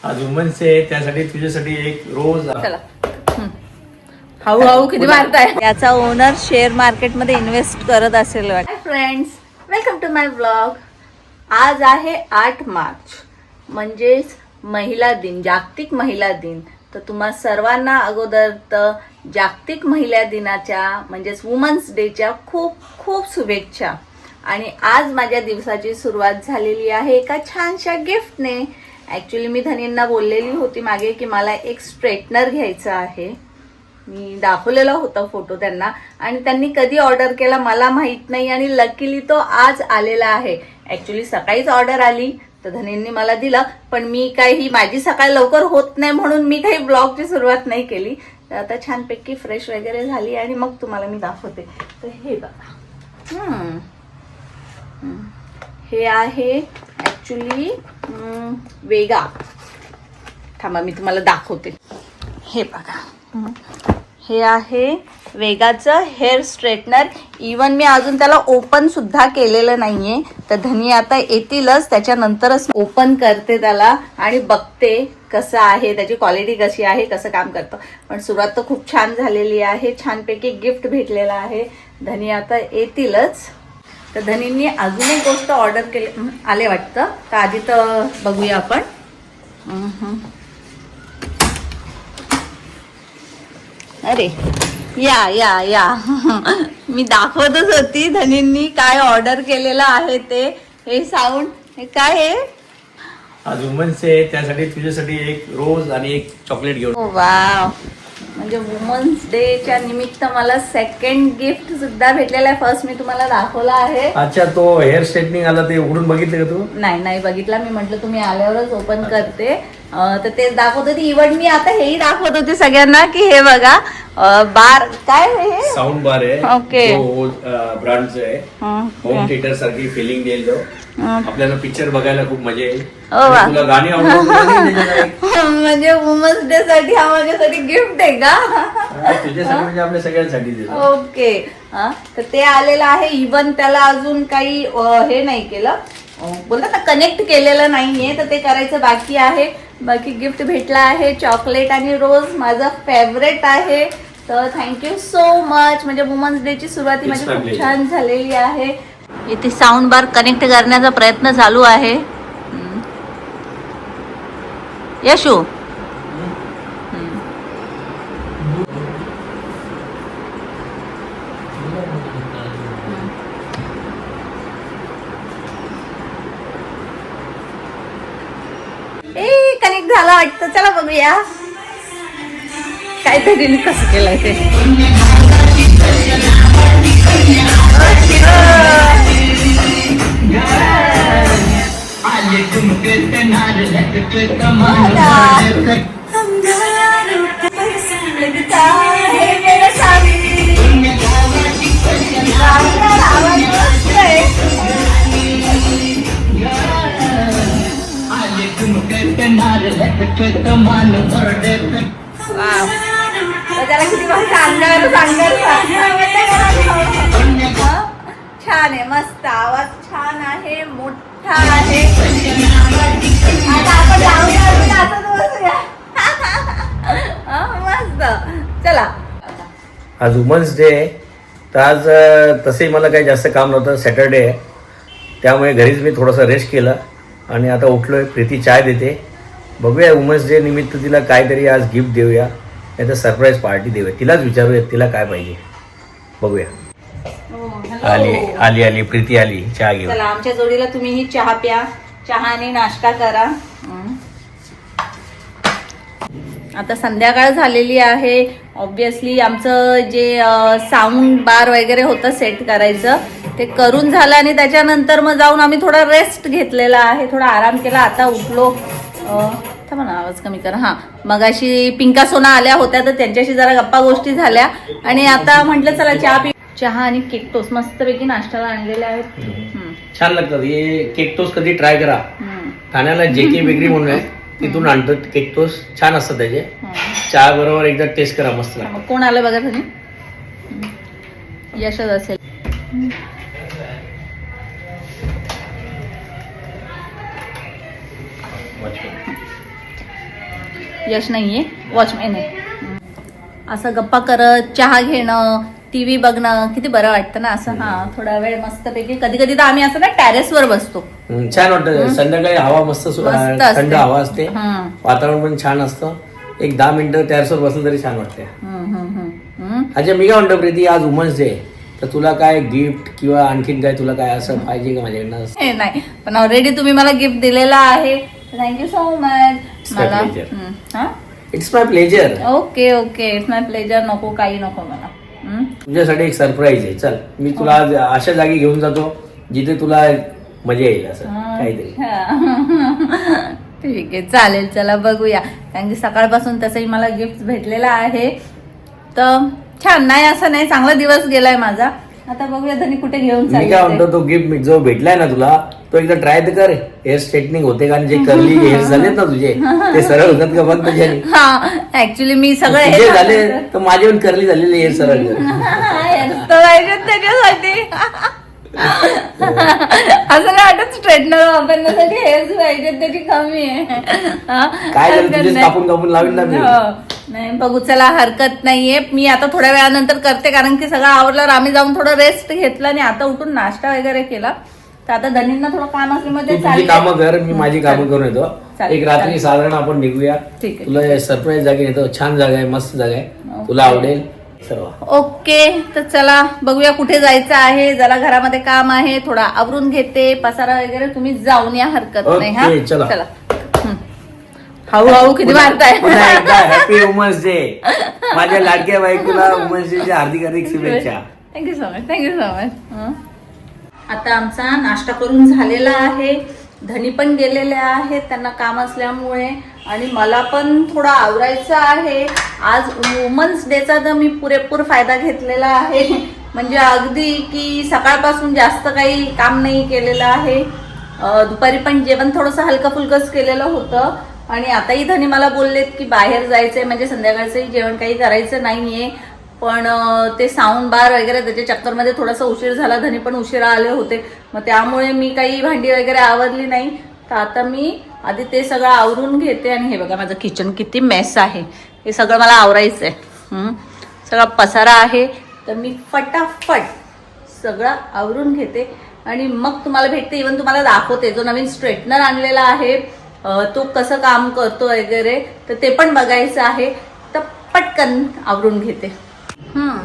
आज women's day, त्यासाठी तुझ्यासाठी एक रोज. चला हळूहळू किती मारताय. याचा ओनर शेअर मार्केट मध्ये इन्व्हेस्ट करत असेल. Friends, welcome to my blog. आज आहे 8 मार्च, म्हणजेच महिला दिन, जागतिक महिला दिन. तर तुम्हा सर्वांना अगोदर तर जागतिक महिला दिनाच्या म्हणजेच वुमन्स डेच्या खूप खूप शुभेच्छा. आणि आज माझ्या दिवसाची सुरुवात झालेली आहे एका छानशा गिफ्टने. ॲक्च्युली मी धनींना बोललेली होती मागे की मला एक स्ट्रेटनर घ्यायचं आहे. मी दाखवलेला होता फोटो त्यांना आणि त्यांनी कधी ऑर्डर केला मला माहीत नाही आणि लकीली तो आज आलेला आहे. ॲक्च्युली सकाळीच ऑर्डर आली तर धनींनी मला दिलं, पण मी काही माझी सकाळ लवकर होत नाही म्हणून मी काही ब्लॉगची सुरुवात नाही केली. तर आता छानपैकी फ्रेश वगैरे झाली आणि मग तुम्हाला मी दाखवते. तर हे बघा, हे आहे ॲक्च्युली वेगा. थांबा मी तुम्हाला दाखवते. हे बघा, हे आहे वेगाचं हेअर स्ट्रेटनर. इवन मी अजून त्याला ओपन सुद्धा केलेलं नाहीये. तर धनी आता येतीलच, त्याच्यानंतरच ओपन करते त्याला आणि बघते कसं आहे, त्याची क्वालिटी कशी आहे, कसं काम करतं. पण सुरुवात तर खूप छान झालेली आहे. छानपैकी गिफ्ट भेटलेलं आहे. धनी आता येतीलच. तर धनींनी अजून एक गोष्ट ऑर्डर केले आले वाटतं. तर आधी तर बघूया आपण. अरे या या या मी दाखवतच होती धनींनी काय ऑर्डर केलेलं आहे ते. हे साऊंड, हे काय आहे? आज वुमन्स डे, त्यासाठी तुझ्यासाठी एक रोज आणि एक चॉकलेट घेऊन. वाव, म्हणजे वुमन्स डेच्या निमित्त मला सेकंड गिफ्ट सुद्धा भेटलेला आहे. फर्स्ट मी तुम्हाला दाखवला आहे. अच्छा, तो हेअर स्ट्रेटनिंग आला ते उघडून बघितलं का तू? नाही बघितला. मी म्हटलं तुम्ही आल्यावरच ओपन करते. तर ते दाखवत होती. इव्हन मी आता हेही दाखवत होते सगळ्यांना की हे बघा, बार काय हे साऊंड बार आहे. ओके, ब्रँडचं आहे. होम थिएटर सारखी फिलिंग देईल तो. आपल्याला पिक्चर बघायला खूप मजा येईल. तुला गाणी आवडतात म्हणजे वुमन्स डे साठी हा माझ्यासाठी गिफ्ट आहे का? तुझ्यासाठी म्हणजे आपल्या सगळ्यांसाठी दिलं. ओके, तर ते आलेलं आहे. इव्हन त्याला अजून काही हे नाही केलं, बोलतात ना कनेक्ट केलेलं नाहीये, तर ते करायचं बाकी आहे. बाकी गिफ्ट भेटला आहे चॉकलेट आणि रोज, माझा फेवरेट आहे. तर थँक्यू सो मच. म्हणजे वुमन्स डे ची सुरुवात माझी खूप छान झालेली आहे. इथे साऊंड बार कनेक्ट करण्याचा प्रयत्न चालू आहे. यशू, कनेक्ट झाला वाटतं. चला बघूया काहीतरी कसं केलंय ते. त्याला किती मस्त छान आहे, मस्त आवाज छान आहे, मोठा आहे. आता आपण मस्त. चला, आज वुमन्स डे आहे. तर आज तसंही मला काही जास्त काम नव्हतं. सॅटर्डे आहे, त्यामुळे घरीच मी थोडंसं रेस्ट केलं आणि आता उठलोय. प्रीती चाय देते. बघूया वुमन्स डे निमित्त तिला काहीतरी आज गिफ्ट देऊया, नाही तर सरप्राईज पार्टी देऊया. तिलाच विचारूया तिला काय पाहिजे. बघूया. आली आली आली प्रीती आली चहा घेऊन. चला, आमच्या जोडीला तुम्हीही चहा प्या, चहाने नाश्ता करा. आता संध्याकाळ झालेली आहे. ऑब्विसली आमचं जे साऊंड बार वगैरे होतं सेट करायचं ते करून झालं आणि त्याच्यानंतर मग जाऊन आम्ही थोडा रेस्ट घेतलेला आहे, थोडा आराम केला. आता उठलो. थांबा ना, आवाज कमी करा. हां, मगाशी पिंका सोना आल्या होत्या तर त्यांच्याशी जरा गप्पा गोष्टी झाल्या आणि आता म्हटलं चला चहा पी. चहा आणि केक टोस्ट मस्तपैकी नाश्त्याला आणलेले आहेत. छान लागतात हे केक टोस्ट. कधी ट्राय करा. ठाण्याला JK बेकरी म्हणून आहे, तिथून आणतो केक टोस्ट. छान असतात त्याचे. चहा बरोबर एकदा टेस्ट करा, मस्त लागतं. कोण आलं बघा तुम्ही? यशच असेल. यश नाहीये, वॉचमॅन आहे. असं गप्पा करत चहा घेणं, टीव्ही बघणं किती बरं वाटतं ना असं. हा थोडा वेळ मस्तपैकी. कधी कधी तर आम्ही असं ना टेरेसवर बसतो. छान वाटतं. संध्याकाळी हवा मस्त मस्त असते. थंड हवा असते, हम्म. वातावरण पण छान असतं. एक 10 मिनिटं टेरेसवर बसलं तरी छान वाटते. हम्म, हम्म, हम्म. अच्छा मी काय म्हणतो प्रीती, आज वुमन्स डे, तर तुला काय गिफ्ट किंवा आणखीन काय तुला काय असं पाहिजे का माझ्याकडनं? हे नाही, पण ऑलरेडी तुम्ही मला गिफ्ट दिलेला आहे. Thank you so much. It's my मला pleasure. It's my pleasure. Okay okay, it's my pleasure. नको काही नको मला. तुझ्यासाठी एक सरप्राईज आहे. चल मी तुला आज अशा जागी घेऊन जातो जिथे तुला मजा येईल असं काहीतरी. ठीक आहे, चालेल. चला बघूया. कारण की सकाळपासून तसंही मला गिफ्ट भेटलेला आहे, तर छान. नाही असं नाही, चांगला दिवस गेलाय माझा. आता बघूया धनी कुठे घेऊन मी काय चालले म्हणतो, तो गिफ्ट जो भेटलाय ना तुला, तो एकदा ट्राय तर कर. हेअर स्ट्रेटनिंग होते का? आणि जे कर्ली हेअर झालेत ना तुझे, ते सरळ होतात का बघ तुझ्याने. हा ऍक्च्युली मी सगळे तुझे झाले तर माझे पण कर्ली झालेले हेअर सरळ कर. त्याच्यासाठी असं नाही वाटत स्ट्रेटनर वापरण्यासाठी हेअर्स पाहिजे, त्याची कमी आहे. काय झालं, तुझेच कापून कापून लावीन ना मी. नाही बघू, चला हरकत नाहीये. मी आता थोड्या वेळानंतर करते, कारण की सगळं आवरल्यावर आम्ही जाऊन थोडं रेस्ट घेतला आणि आता उठून नाश्ता वगैरे केला. तर आता धनींना थोडं काम असल्यामुळे तू तुझी कामं कर, मी माझी कामं करून येतो. चालेल, एक रात्री साधारण आपण निघूया. ठीक आहे. तुला सरप्राईज जागी येतो. छान जागा आहे, मस्त जागा आहे, तुला आवडेल सर्व. ओके, तर चला बघूया कुठे जायचं आहे. जरा घरामध्ये काम आहे, थोडा आवरून घेते. पसारा वगैरे तुम्ही जाऊन या, हरकत नाही. हा ओके, चला. चला. हळूहळू किती मारताय. पुन्हा एकदा हॅपी वुमन्स डे. माझ्या लाडक्या बायकोला वुमन्स डे च्या हार्दिक हार्दिक शुभेच्छा. Thank you so much, thank you so much. आता आमचा नाश्ता करून झालेला आहे. धनी पण गेलेले आहेत, त्यांना काम असल्यामुळे, आणि मला पण थोडं आवरायचं आहे. आज वुमन्स डेचा तर मी पुरेपूर फायदा घेतलेला आहे. म्हणजे अगदी की सकाळपासून जास्त काही काम नाही केलेलं आहे. दुपारी पण जेवण थोडंसं हलकं फुलकंच केलेलं होतं. आणि आताही धनी मला बोललेत की बाहेर जायचंय, म्हणजे संध्याकाळचंही जेवण काही करायचं नाहीये. पण ते साऊंड बार वगैरे त्याच्या चक्करमध्ये थोडासा उशीर झाला. धनी पण उशिरा आले होते, मग त्यामुळे मी काही भांडी वगैरे आवरली नाही. तर आता मी आधी ते सगळं आवरून घेते. आणि हे बघा माझं किचन किती मेस आहे, हे सगळं मला आवरायचं आहे. सगळा पसारा आहे, तर मी फटाफट सगळं आवरून घेते आणि मग तुम्हाला भेटते. इव्हन तुम्हाला दाखवते जो नवीन स्ट्रेटनर आणलेला आहे तो कसं काम करतो वगैरे, तर ते पण बघायचं आहे. तर पटकन आवरून घेते.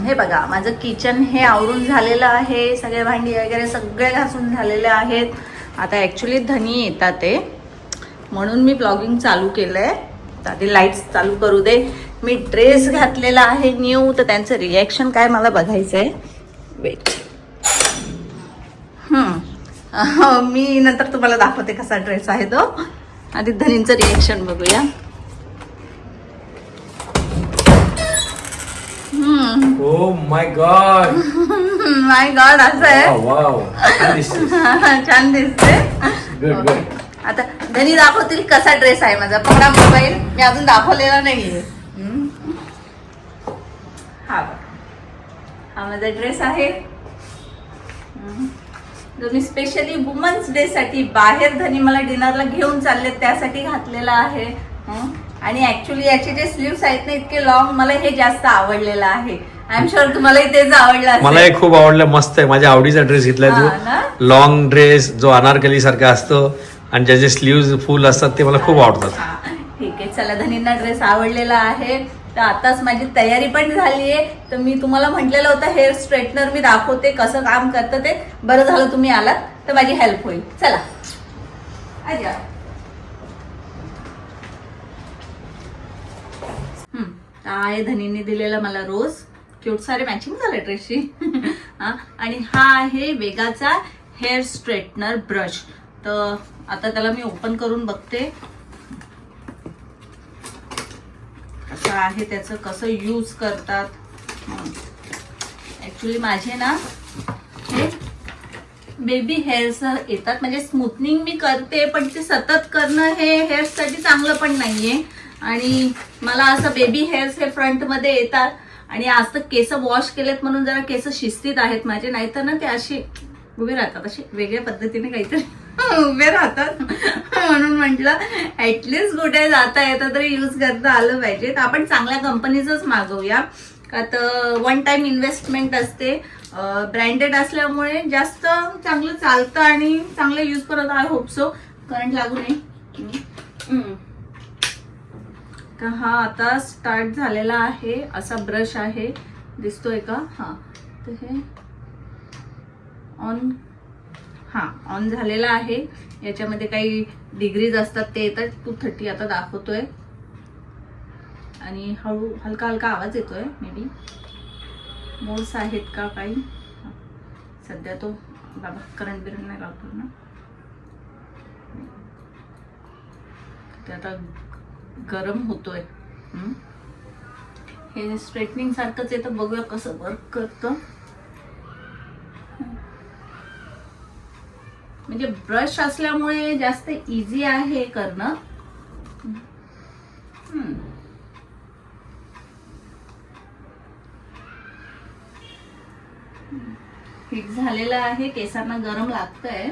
हे बघा माझं किचन हे आवरून झालेलं आहे. सगळे भांडी वगैरे सगळे घासून झालेले आहेत. आता ॲक्च्युली धनी येतात ते, म्हणून मी ब्लॉगिंग चालू केलं आहे. तर आधी लाईट्स चालू करू दे. मी ड्रेस घातलेला आहे न्यू, तर त्यांचं रिॲक्शन काय मला बघायचं आहे. वेट, मी नंतर तुम्हाला दाखवते कसा ड्रेस आहे तो. आधी धनींचं रिॲक्शन बघूया. Oh my God, my God, असं आहे. वाव, छान दिसते. Good good. आता धनी दाखवतील कसा ड्रेस आहे माझा. पकडा मोबाईल, मी अजून दाखवलेला नाहीये. हा माझा ड्रेस आहे, जो मी स्पेशली वुमन्स डे साठी बाहेर धनी मला डिनरला घेऊन चालले त्यासाठी घातलेला आहे. आणि ऍक्च्युली याचे जे स्लीव्स आहेत ना इतके लॉंग, मला हे जास्त आवडलेलं आहे. आय एम शुअर तुम्हालाही तेच आवडलं असेल. मला हे खूप आवडलं, मस्त आहे. माझ्या आवडीचा ड्रेस घेतलाय हा तू. ना? लॉंग ड्रेस जो अनारकली सारखा असतो आणि ज्याचे स्लीव्ज फुल असतात ते मला खूप आवडतात. ठीक आहे, चला धनींना ड्रेस आवडलेला आहे. तर आताच माझी तयारी पण झाली आहे. तर मी तुम्हाला म्हटलेलं होतं हेअर स्ट्रेटनर मी दाखवते कसं काम करतं ते. बरं झालं तुम्ही आलात, तर माझी हेल्प होईल. चला आजा. आहे धनींनी दिलेला मला रोज. क्यूट सारे मॅचिंग झाले ड्रेसची. आणि हा आहे वेगाचा हेअर स्ट्रेटनर ब्रश. तर आता त्याला मी ओपन करून बघते कसं आहे त्याचं, कसं यूज करतात. ऍक्च्युली माझे ना हे बेबी हेअर्स येतात, म्हणजे स्मूथनिंग मी करते पण ते सतत करणं हे हेअर्ससाठी चांगलं पण नाहीये. आणि मला असं बेबी हेअर्स हे फ्रंटमध्ये येतात. आणि आज तर केस वॉश केलेत म्हणून जरा केस शिस्तीत आहेत माझे, नाहीतर ना ते असे उभे राहतात, असे वेगळ्या पद्धतीने काहीतरी. उभे राहतात म्हणून म्हटलं ऍटलिस्ट कुठे जाता येतं तरी यूज करता आलं पाहिजे. तर आपण चांगल्या कंपनीचंच मागवूया का तर वन टाइम इन्व्हेस्टमेंट असते. ब्रँडेड असल्यामुळे जास्त चांगलं चालतं आणि चांगलं यूज करत. आय होप सो करंट लागू नये. तर हा आता स्टार्ट झालेला आहे. असा ब्रश आहे, दिसतोय का? हा, तर हे ऑन, हा ऑन झालेला आहे. याच्यामध्ये काही डिग्रीज असतात ते येतात. 230 आता दाखवतोय आणि हळू हलका हलका आवाज येतोय. मे बी मोड्स आहेत का काही. सध्या तो बाबा करंट बिरंट नाही लागतो ना. ते आता गरम होतोय. हे स्ट्रेटनिंग सारखंच येतं. बघूया कसं वर्क करतं. म्हणजे ब्रश असल्यामुळे जास्त इझी आहे करणं. हिट झालेलं आहे. केसांना गरम लागतंय.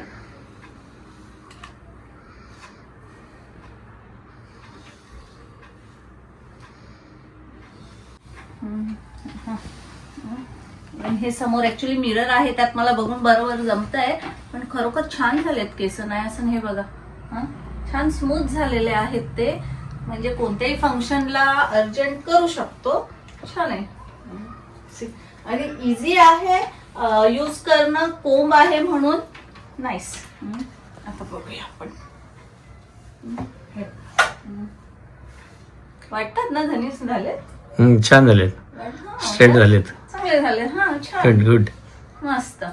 हे समोर ऍक्च्युली मिरर आहे, त्यात मला बघून बरोबर जमतंय. पण खरोखर छान झालेत केस, नाही असं. हे बघा, छान स्मूथ झालेले आहेत ते. म्हणजे कोणत्याही फंक्शनला अर्जंट करू शकतो. छान आहे आणि इझी आहे यूज करणं. कोंब आहे म्हणून नाईस. आता बघूया आपण. वाटतात ना धनीस झालेत. छान झालेत, स्ट्रेट झालेत, चांगले झाले. हा छान, गुड गुड, मस्त.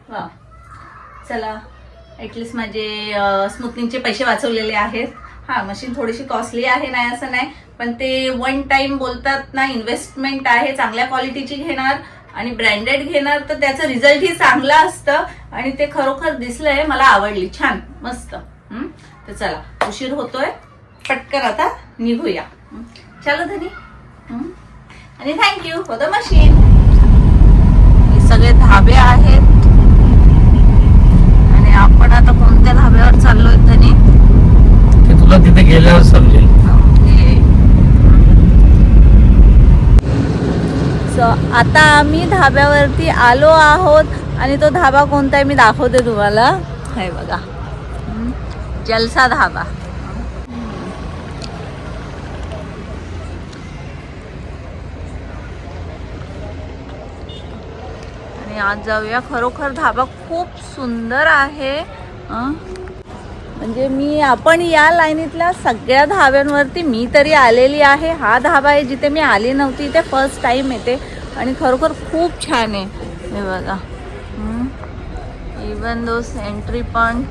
वा, चला ऍटलिस्ट माझे स्मूथनिंगचे पैसे वाचवलेले आहेत. हा, मशीन थोडीशी कॉस्टली आहे, नाही असं नाही, पण ते वन टाइम बोलतात ना, इन्व्हेस्टमेंट आहे. चांगल्या क्वालिटीची घेणार आणि ब्रँडेड घेणार तर त्याचं रिझल्ट ही चांगला असतं. आणि ते खरोखर दिसलंय, मला आवडली, छान मस्त. तर चला, उशीर होतोय, पटकन आता निघूया. चलो धनी. आणि थँक्यू फॉर द मशीन. हे सगळे धाबे आहेत आणि आपण आता कोणत्या धाब्यावर चाललोय धनी ते तुला तिथे गेल्यावर समजेल. सो आता आम्ही धाब्यावरती आलो आहोत आणि तो धाबा कोणता आहे मी दाखवते तुम्हाला. हे बघा, जलसा धाबा. आणि आज जाऊया. खरोखर धाबा खूप सुंदर आहे. म्हणजे आपण या लाईनीतल्या सगळ्या धाब्यांवरती मी तरी आलेली आहे. हा धाबा आहे जिथे मी आली नव्हती, इथे फर्स्ट टाइम येते आणि खरोखर खूप छान आहे. हे बघा, इवन दोस एंट्री पण.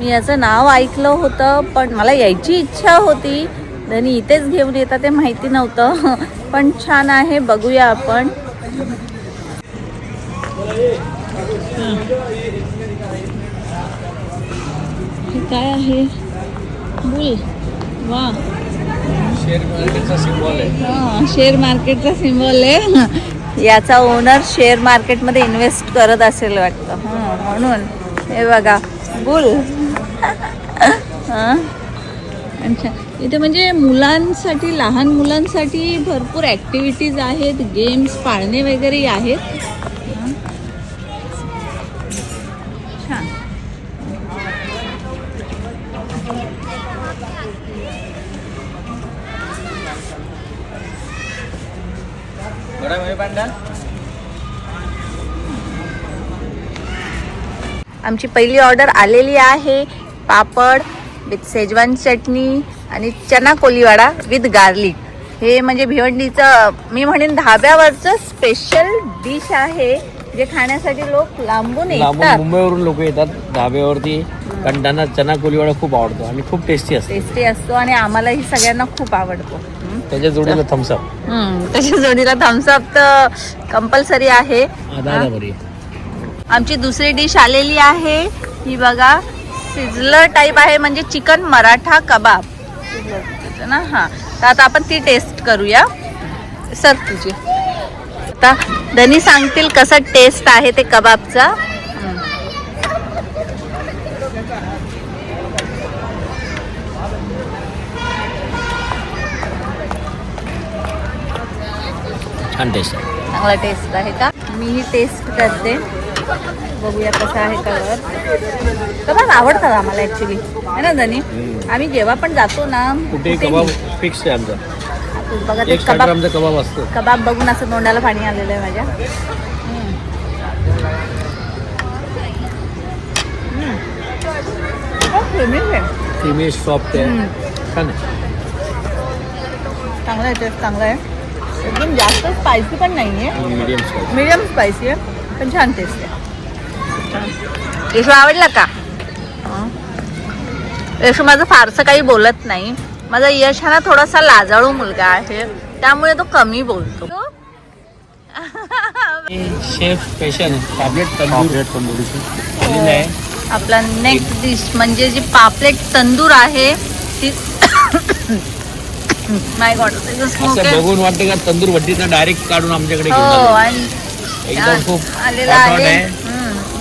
याचं नाव ऐकलं होतं पण मला यायची इच्छा होती. आणि इथेच घेऊन येतात ते माहिती नव्हतं. पण छान आहे, बघूया आपण. हे काय आहे? बुल. वा, शेअर मार्केटचा सिम्बॉल आहे. हा, शेअर मार्केटचा सिम्बॉल आहे. याचा ओनर शेअर मार्केटमध्ये इन्व्हेस्ट करत असेल वाटतं. म्हणून हे बघा, बुल. अच्छा, इथे म्हणजे मुलांसाठी, लहान मुलांसाठी भरपूर ॲक्टिव्हिटीज आहेत, गेम्स, पाळणे वगैरे आहेत. छान. आमची पहिली ऑर्डर आलेली आहे. पापड विथ शेजवान चटणी आणि चना कोलीवाडा विथ गार्लिक. हे म्हणजे भिवंडीचं, मी म्हणेन धाब्यावरचं स्पेशल डिश आहे, जे खाण्यासाठी लोक लांबून येतात. मुंबईवरून लोक येतात धाब्यावरती, कारण त्यांना चना कोलीवाडा खूप आवडतो आणि खूप टेस्टी असतो. टेस्टी असतो आणि आम्हालाही सगळ्यांना खूप आवडतो. त्याच्या जोडीला थम्सअप. त्याच्या जोडीला थम्सअप तर कंपल्सरी आहे. आमची दुसरी डिश आलेली आहे ही बघा, सिझलर टाईप आहे म्हणजे चिकन मराठा कबाब ना. हां, तर आता आपण ती टेस्ट करूया. सर तुझी आता धनी सांगतील कसं टेस्ट आहे ते कबाबचा. छान टेस्ट आहे. चांगला टेस्ट आहे का? मी ही टेस्ट करते, बघूया कसं आहे कलर. कबाब आवडतात आम्हाला ॲक्च्युली, आहे ना धनी. आम्ही जेव्हा पण जातो ना कुठे कुठेही, कबाब फिक्स आहे आमचा. बघा ते एक स्टार्टर कबाब, आमचा कबाब असतो. कबाब बघून असं तोंडाला पाणी आलेलं आहे माझ्या. क्रीमी सॉफ्ट आहे, छान आहे. चांगलं आहे टेस्ट, चांगलं आहे. एकदम जास्त स्पायसी पण नाही आहे, मीडियम मीडियम स्पायसी आहे, पण छान टेस्ट आहे. यशू आवडला का? यशू माझं फारसं काही बोलत नाही. माझा यश हा ना थोडासा लाजाळू मुलगा आहे, त्यामुळे तो कमी बोलतो. शेफ स्पेशल पापलेट तंदुरी आहे. आपला नेक्स्ट डिश म्हणजे जी पापलेट तंदूर आहे ती माय गॉड, असं बघून वाटतं का तंदूर भट्टीचा डायरेक्ट काढून आमच्याकडे घेऊन हो, आले. आणि एकदम खूप आलेला hot आहे. आहे.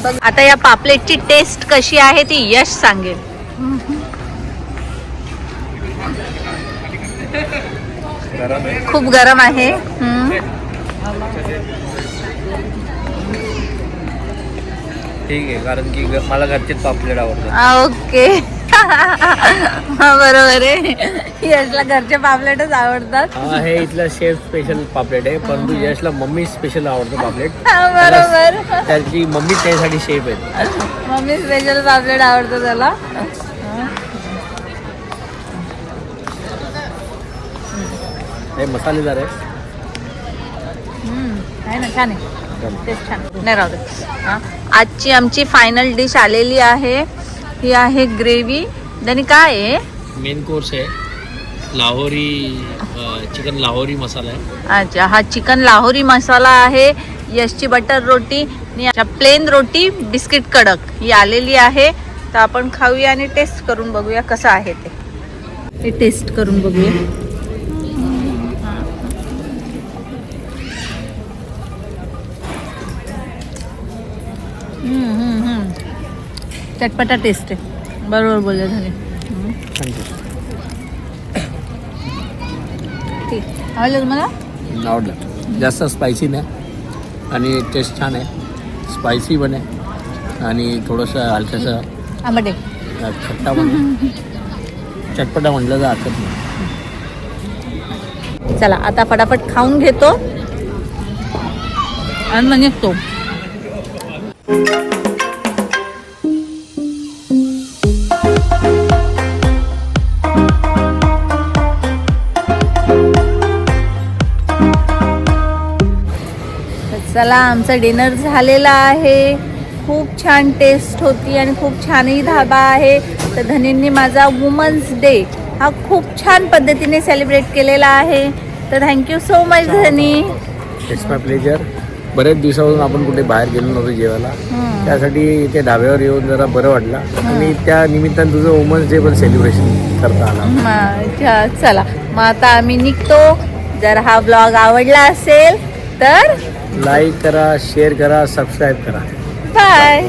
बघ, आता या पापलेटची टेस्ट कशी आहे ती यश सांगेल. खूप गरम आहे. ठीक आहे, कारण की मला घरचेच पापलेट आवडतात. ओके. बरोबर आहे, यशला घरचे पापलेटच आवडतात. हे इथलं शेफ स्पेशल पापलेट आहे, परंतु यशला मम्मी स्पेशल आवडतं पापलेट. बरोबर, त्याची मम्मी त्यासाठी शेफ आहे. मम्मी स्पेशल पापलेट आवडतं त्याला. हे मसालेदार आहे. आहे ना, छान आहे टेस्ट, छान नाही राहू दे. आजची आमची फायनल डिश आलेली आहे, ही आहे ग्रेव्ही. त्याने काय आहे? मेन कोर्स आहे लाहोरी चिकन लाहोरी मसाला आहे. अच्छा, हा चिकन लाहोरी मसाला आहे. यशची बटर रोटी आणि प्लेन रोटी बिस्किट कडक ही आलेली आहे. तर आपण खाऊया आणि टेस्ट करून बघूया कसं आहे ते टेस्ट करून बघूया. चटपटा टेस्ट आहे, बरोबर बोलले झाले. ठीक, आवडलं तुम्हाला? आवडलं. जास्त स्पायसी नाही आणि टेस्ट छान आहे. स्पायसी पण आहे आणि थोडंसं हलकंसं आंबट आहे, खट्टा पण आहे. चटपटा म्हटलं तर हरकत नाही. चला आता फटाफट खाऊन घेतो आणि मग निघतो. चला, आमचा डिनर झालेला आहे. खूप छान टेस्ट होती आणि खूप छानही धाबा आहे. तर धनींनी माझा वुमन्स डे हा खूप छान पद्धतीने सेलिब्रेट केलेला आहे. तर थँक्यू सो मच धनी. It's my pleasure. बरेच दिवसापासून आपण कुठे बाहेर गेलो नव्हतो जेवायला, त्यासाठी इथे ढाब्यावर येऊन जरा बरं वाटलं आणि त्या निमित्तानं तुझं वुमन्स डे पण सेलिब्रेशन करता आला. अच्छा, चला मग आता आम्ही निघतो. जर हा ब्लॉग आवडला असेल तर लाईक करा, शेअर करा, सबस्क्राईब करा. बाय.